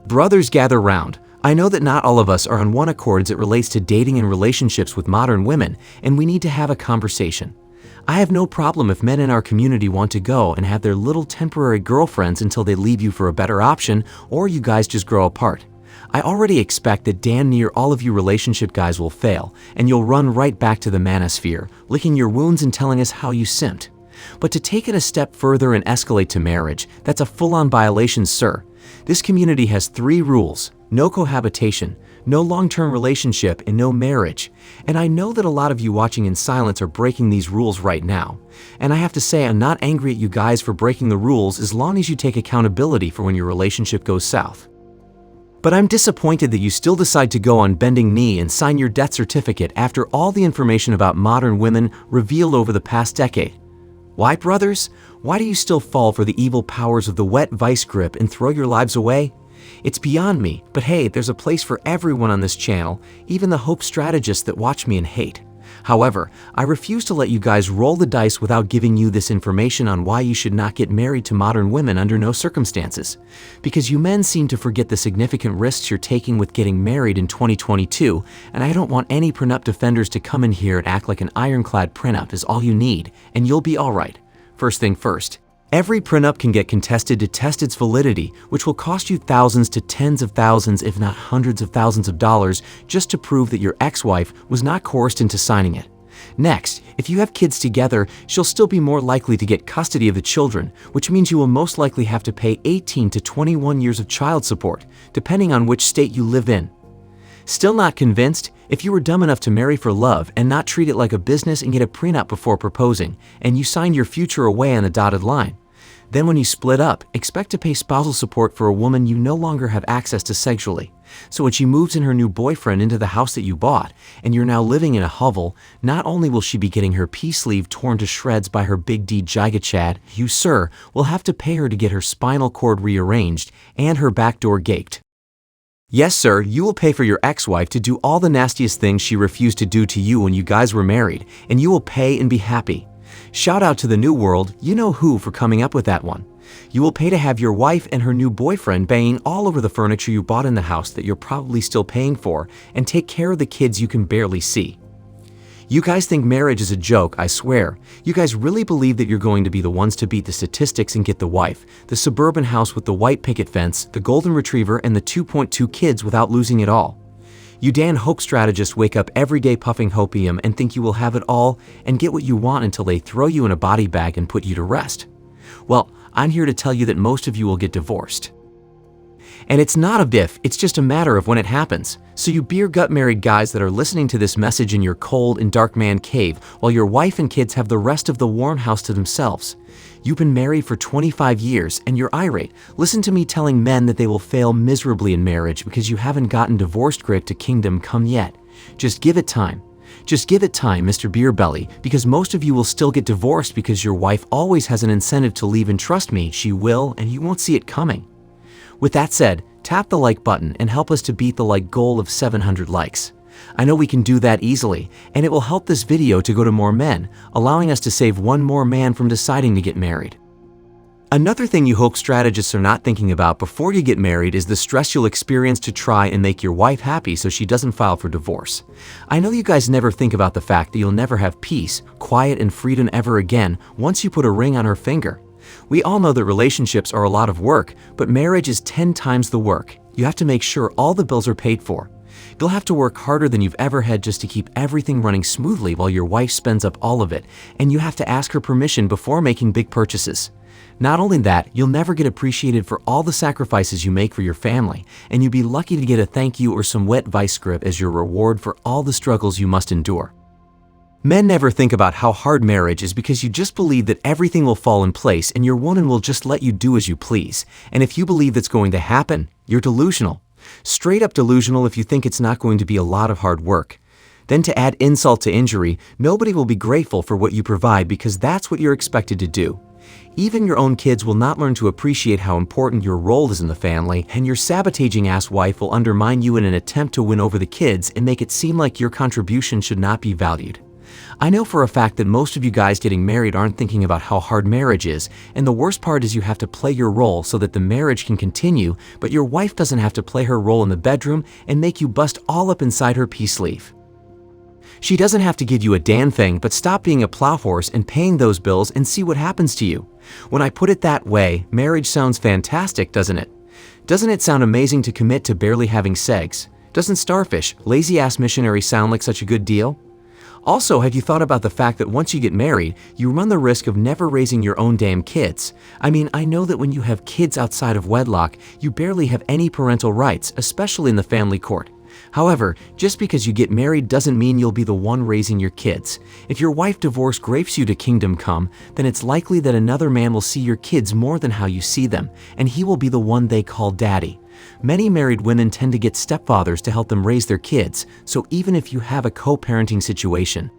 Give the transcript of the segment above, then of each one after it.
Brothers, gather round. I know that not all of us are on one accord as it relates to dating and relationships with modern women, and we need to have a conversation. I have no problem if men in our community want to go and have their little temporary girlfriends until they leave you for a better option, or you guys just grow apart. I already expect that damn near all of you relationship guys will fail, and you'll run right back to the manosphere, licking your wounds and telling us how you simped. But to take it a step further and escalate to marriage, that's a full-on violation, sir. This community has 3 rules: no cohabitation, no long-term relationship, and no marriage. And I know that a lot of you watching in silence are breaking these rules right now. And I have to say, I'm not angry at you guys for breaking the rules as long as you take accountability for when your relationship goes south. But I'm disappointed that you still decide to go on bending knee and sign your death certificate after all the information about modern women revealed over the past decade. Why, brothers? Why do you still fall for the evil powers of the wet vice grip and throw your lives away? It's beyond me, but hey, there's a place for everyone on this channel, even the hope strategists that watch me and hate. However, I refuse to let you guys roll the dice without giving you this information on why you should not get married to modern women under no circumstances. Because you men seem to forget the significant risks you're taking with getting married in 2022, and I don't want any prenup defenders to come in here and act like an ironclad prenup is all you need, and you'll be alright. First thing first. Every prenup can get contested to test its validity, which will cost you thousands to tens of thousands, if not hundreds of thousands of dollars, just to prove that your ex-wife was not coerced into signing it. Next, if you have kids together, she'll still be more likely to get custody of the children, which means you will most likely have to pay 18 to 21 years of child support, depending on which state you live in. Still not convinced? If you were dumb enough to marry for love and not treat it like a business and get a prenup before proposing, and you signed your future away on a dotted line, then when you split up, expect to pay spousal support for a woman you no longer have access to sexually. So when she moves in her new boyfriend into the house that you bought, and you're now living in a hovel, not only will she be getting her peace sleeve torn to shreds by her Big D Gigachad, you, sir, will have to pay her to get her spinal cord rearranged and her back door gaped. Yes, sir, you will pay for your ex-wife to do all the nastiest things she refused to do to you when you guys were married, and you will pay and be happy. Shout out to the New World, you know who, for coming up with that one. You will pay to have your wife and her new boyfriend banging all over the furniture you bought in the house that you're probably still paying for, and take care of the kids you can barely see. You guys think marriage is a joke, I swear. You guys really believe that you're going to be the ones to beat the statistics and get the wife, the suburban house with the white picket fence, the golden retriever, and the 2.2 kids without losing it all. You Dan hope strategists wake up every day puffing hopium and think you will have it all and get what you want until they throw you in a body bag and put you to rest. Well, I'm here to tell you that most of you will get divorced. And it's not a if, it's just a matter of when it happens. So you beer gut married guys that are listening to this message in your cold and dark man cave while your wife and kids have the rest of the warm house to themselves. You've been married for 25 years and you're irate. Listen to me telling men that they will fail miserably in marriage because you haven't gotten divorced grit to kingdom come yet. Just give it time. Just give it time, Mr. Beerbelly, because most of you will still get divorced because your wife always has an incentive to leave, and trust me, she will, and you won't see it coming. With that said, tap the like button and help us to beat the like goal of 700 likes. I know we can do that easily, and it will help this video to go to more men, allowing us to save one more man from deciding to get married. Another thing you hope strategists are not thinking about before you get married is the stress you'll experience to try and make your wife happy so she doesn't file for divorce. I know you guys never think about the fact that you'll never have peace, quiet, and freedom ever again once you put a ring on her finger. We all know that relationships are a lot of work, but marriage is 10 times the work. You have to make sure all the bills are paid for. You'll have to work harder than you've ever had just to keep everything running smoothly while your wife spends up all of it, and you have to ask her permission before making big purchases. Not only that, you'll never get appreciated for all the sacrifices you make for your family, and you'd be lucky to get a thank you or some wet vice grip as your reward for all the struggles you must endure. Men never think about how hard marriage is because you just believe that everything will fall in place and your woman will just let you do as you please. And if you believe that's going to happen, you're delusional. Straight up delusional if you think it's not going to be a lot of hard work. Then to add insult to injury, nobody will be grateful for what you provide because that's what you're expected to do. Even your own kids will not learn to appreciate how important your role is in the family, and your sabotaging ass wife will undermine you in an attempt to win over the kids and make it seem like your contribution should not be valued. I know for a fact that most of you guys getting married aren't thinking about how hard marriage is, and the worst part is you have to play your role so that the marriage can continue, but your wife doesn't have to play her role in the bedroom and make you bust all up inside her peace sleeve. She doesn't have to give you a damn thing, but stop being a plow horse and paying those bills and see what happens to you. When I put it that way, marriage sounds fantastic, doesn't it? Doesn't it sound amazing to commit to barely having sex? Doesn't starfish, lazy-ass missionary sound like such a good deal? Also, have you thought about the fact that once you get married, you run the risk of never raising your own damn kids? I mean, I know that when you have kids outside of wedlock, you barely have any parental rights, especially in the family court. However, just because you get married doesn't mean you'll be the one raising your kids. If your wife divorce grapes you to kingdom come, then it's likely that another man will see your kids more than how you see them, and he will be the one they call daddy. Many married women tend to get stepfathers to help them raise their kids, so even if you have a co-parenting situation,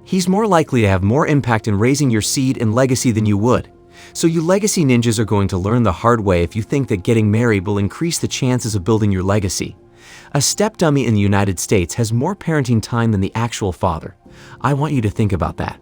he's more likely to have more impact in raising your seed and legacy than you would. So you legacy ninjas are going to learn the hard way if you think that getting married will increase the chances of building your legacy. A step-dummy in the United States has more parenting time than the actual father. I want you to think about that.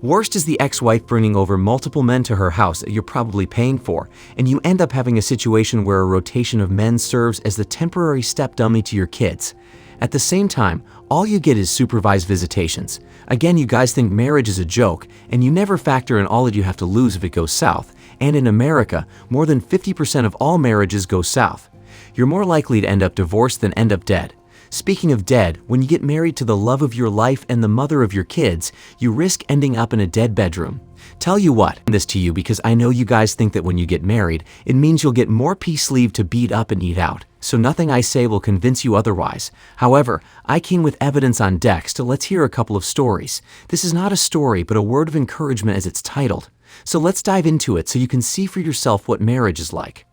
Worst is the ex-wife bringing over multiple men to her house that you're probably paying for, and you end up having a situation where a rotation of men serves as the temporary step-dummy to your kids. At the same time, all you get is supervised visitations. Again, you guys think marriage is a joke, and you never factor in all that you have to lose if it goes south. And in America, more than 50% of all marriages go south. You're more likely to end up divorced than end up dead. Speaking of dead, when you get married to the love of your life and the mother of your kids, you risk ending up in a dead bedroom. Tell you what, this to you because I know you guys think that when you get married, it means you'll get more peace leave to beat up and eat out. So nothing I say will convince you otherwise. However, I came with evidence on deck, so let's hear a couple of stories. This is not a story, but a word of encouragement as it's titled. So let's dive into it so you can see for yourself what marriage is like.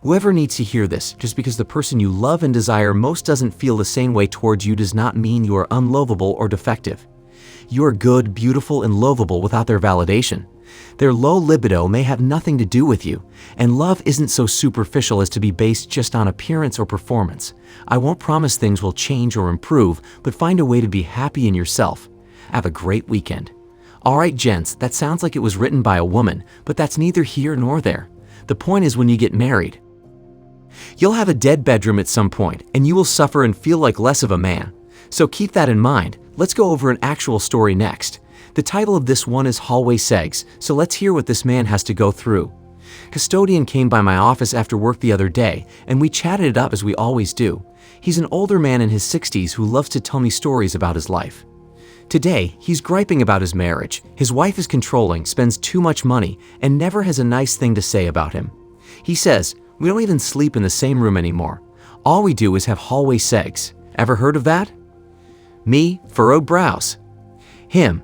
Whoever needs to hear this, just because the person you love and desire most doesn't feel the same way towards you does not mean you are unlovable or defective. You are good, beautiful, and lovable without their validation. Their low libido may have nothing to do with you, and love isn't so superficial as to be based just on appearance or performance. I won't promise things will change or improve, but find a way to be happy in yourself. Have a great weekend. Alright gents, that sounds like it was written by a woman, but that's neither here nor there. The point is when you get married, you'll have a dead bedroom at some point, and you will suffer and feel like less of a man. So keep that in mind. Let's go over an actual story next. The title of this one is Hallway Segs, so let's hear what this man has to go through. Custodian came by my office after work the other day, and we chatted it up as we always do. He's an older man in his 60s who loves to tell me stories about his life. Today, he's griping about his marriage. His wife is controlling, spends too much money, and never has a nice thing to say about him. He says, "We don't even sleep in the same room anymore. All we do is have hallway segs. Ever heard of that?" Me, furrowed brows. Him,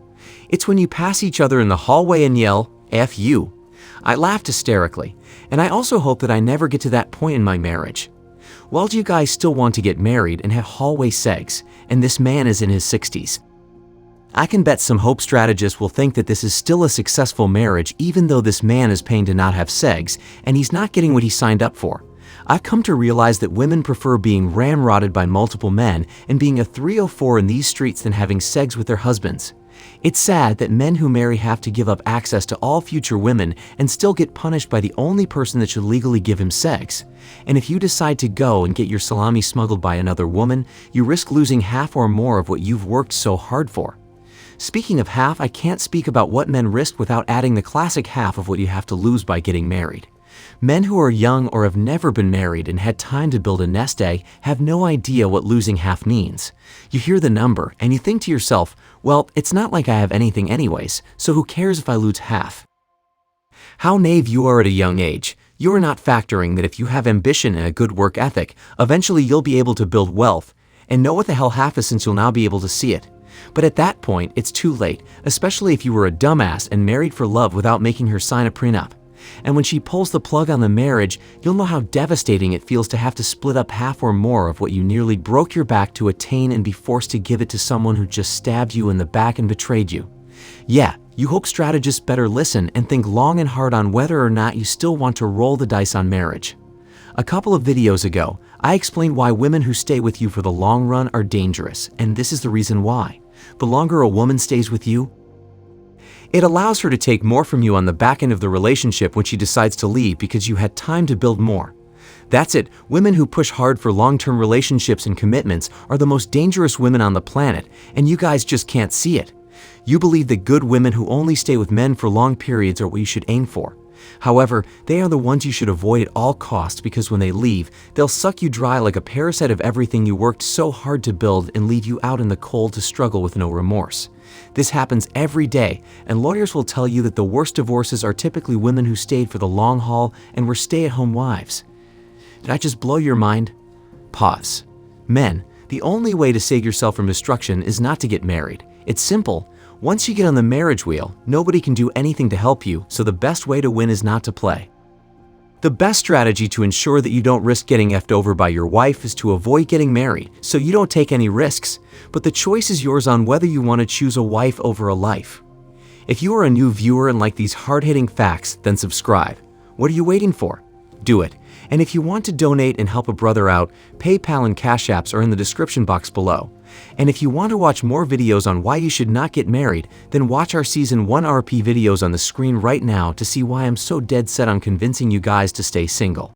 "It's when you pass each other in the hallway and yell, 'F you.'" I laughed hysterically, and I also hope that I never get to that point in my marriage. Well, do you guys still want to get married and have hallway segs, and this man is in his 60s? I can bet some hope strategists will think that this is still a successful marriage even though this man is paying to not have segs, and he's not getting what he signed up for. I've come to realize that women prefer being ramrodded by multiple men and being a 304 in these streets than having segs with their husbands. It's sad that men who marry have to give up access to all future women and still get punished by the only person that should legally give him segs. And if you decide to go and get your salami smuggled by another woman, you risk losing half or more of what you've worked so hard for. Speaking of half, I can't speak about what men risk without adding the classic half of what you have to lose by getting married. Men who are young or have never been married and had time to build a nest egg have no idea what losing half means. You hear the number and you think to yourself, well, it's not like I have anything anyways, so who cares if I lose half? How naive you are at a young age. You are not factoring that if you have ambition and a good work ethic, eventually you'll be able to build wealth, and know what the hell half is since you'll now be able to see it. But at that point, it's too late, especially if you were a dumbass and married for love without making her sign a prenup. And when she pulls the plug on the marriage, you'll know how devastating it feels to have to split up half or more of what you nearly broke your back to attain and be forced to give it to someone who just stabbed you in the back and betrayed you. Yeah, you hope strategists better listen and think long and hard on whether or not you still want to roll the dice on marriage. A couple of videos ago, I explained why women who stay with you for the long run are dangerous, and this is the reason why. The longer a woman stays with you, it allows her to take more from you on the back end of the relationship when she decides to leave because you had time to build more. That's it. Women who push hard for long-term relationships and commitments are the most dangerous women on the planet, and you guys just can't see it. You believe that good women who only stay with men for long periods are what you should aim for. However, they are the ones you should avoid at all costs because when they leave, they'll suck you dry like a parasite of everything you worked so hard to build and leave you out in the cold to struggle with no remorse. This happens every day, and lawyers will tell you that the worst divorces are typically women who stayed for the long haul and were stay-at-home wives. Did I just blow your mind? Pause. Men, the only way to save yourself from destruction is not to get married. It's simple. Once you get on the marriage wheel, nobody can do anything to help you, so the best way to win is not to play. The best strategy to ensure that you don't risk getting effed over by your wife is to avoid getting married, so you don't take any risks. But the choice is yours on whether you want to choose a wife over a life. If you are a new viewer and like these hard-hitting facts, then subscribe. What are you waiting for? Do it. And if you want to donate and help a brother out, PayPal and Cash Apps are in the description box below. And if you want to watch more videos on why you should not get married, then watch our Season 1 RP videos on the screen right now to see why I'm so dead set on convincing you guys to stay single.